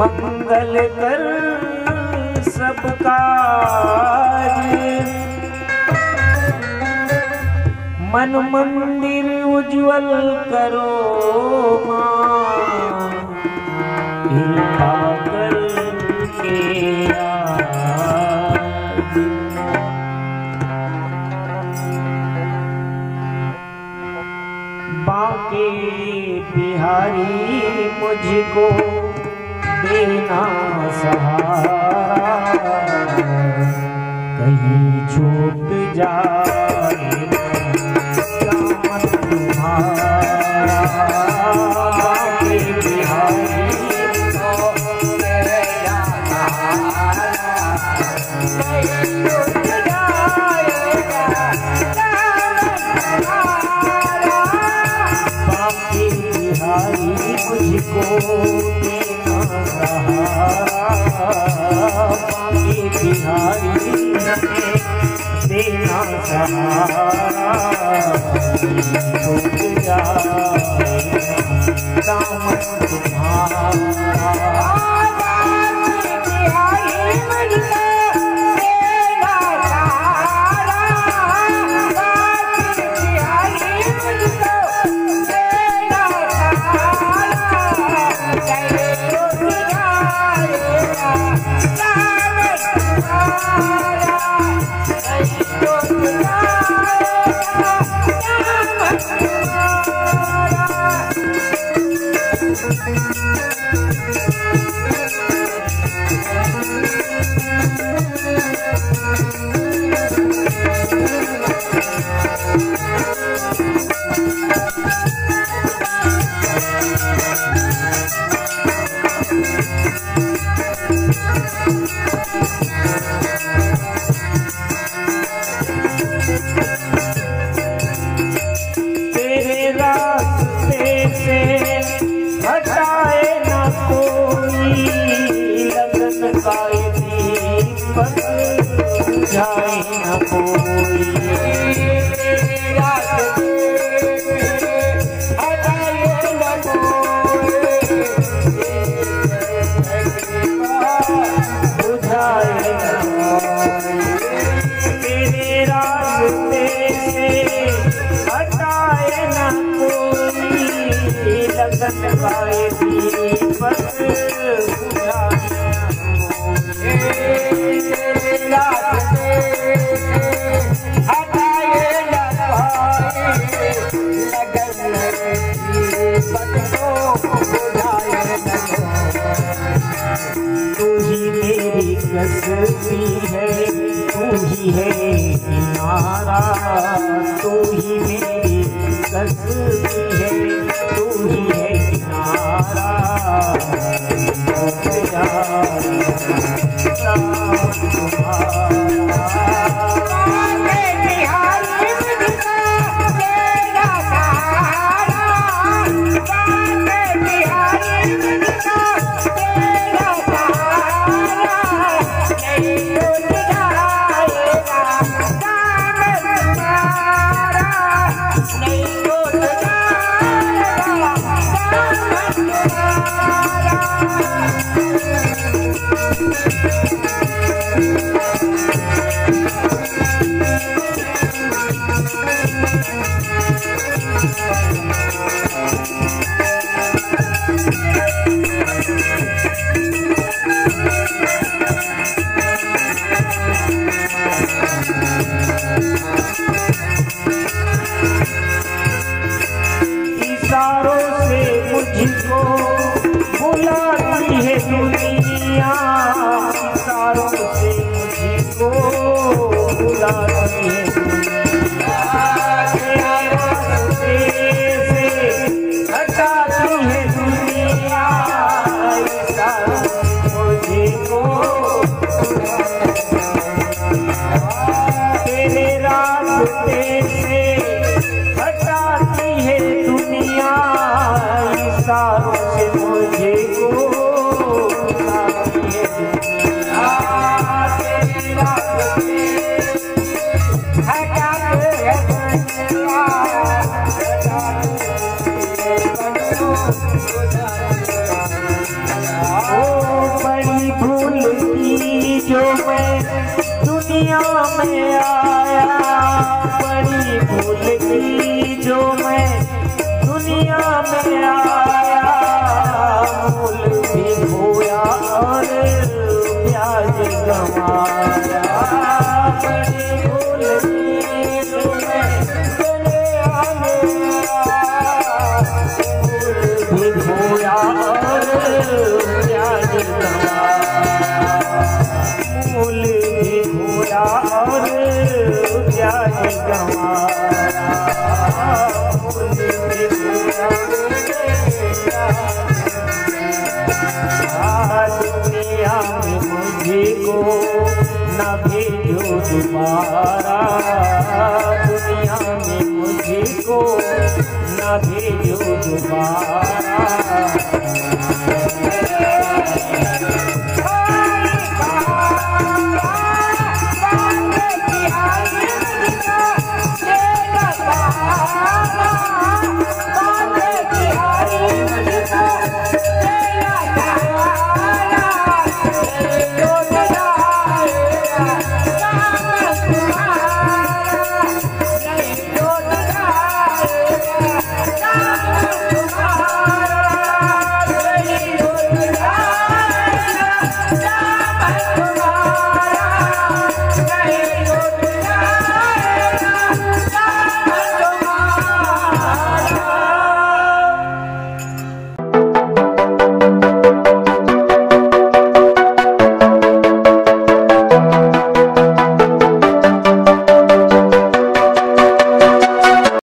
मंगल कर सब काज, मन मंदिर उज्ज्वल करो मां, कृपा करके आज। बांके बिहारी मुझको देना सहारा, कहीं छूट जाए दामन तुम्हारा। बांके बिहारी को देना सहारा, कहीं छूट जाएगा दामन तुम्हारा। बांके बिहारी मुझको देना सहारा, बांके बिहारी देना सहारा, छूट जाए दामन तुम्हारा। बांके बिहारी मुझको देना सहारा, बांके बिहारी मुझको देना सहारा, कहीं छूट जाएगा दामन तुम्हारा, कहीं छूट जाएगा दामन तुम्हारा। तेरे रास्ते से हटाए न कोई, लगन का ये दीपक बुझाए न कोई। तेरे रास्ते से हटाए न कोई, बुझाए न कोई। तेरे रास्ते से हटाए न कोई, लगन का ये दीपक बुझाए न कोई। तेरे रास्ते से हटाए न कोई, लगन के दीपक को बुझाए न कोई। तू ही मेरी कसबी है, तू ही है किनारा, तू ही मेरी कसबी है, तू ही है किनारा। छूट जाए दामन तुम्हारा। बांके बिहारी मुझको देना सहारा, बांके बिहारी मुझको देना सहारा, नहीं छूट जाएगा दामन तुम्हारा, नहीं छूट जाएगा दामन तुम्हारा। इशारों से मुझको बुलाती है दुनिया, इशारों से मुझको बुलाती है दुनिया। तेरे रास्ते से हटाती है दुनिया, इशारों से मुझको तेरे रास्ते से हटाती है दुनिया, इशारों से मुझे को बुलाती है दुनिया। तेरे रास्ते हटाते है दुनिया, हटाते है दुनिया। दुनिया में आया मूल भी खोया और ब्याज गंवाया बड़ी भूल की तुम्हें दुनिया में मूल भी खोया और ब्याज गंवाया मूल भी खोया और ब्याज गंवाया मूल भी खोया दुनिया में मुझे को न भेजो दोबारा दुनिया में मुझे को न भेजो दोबारा Oh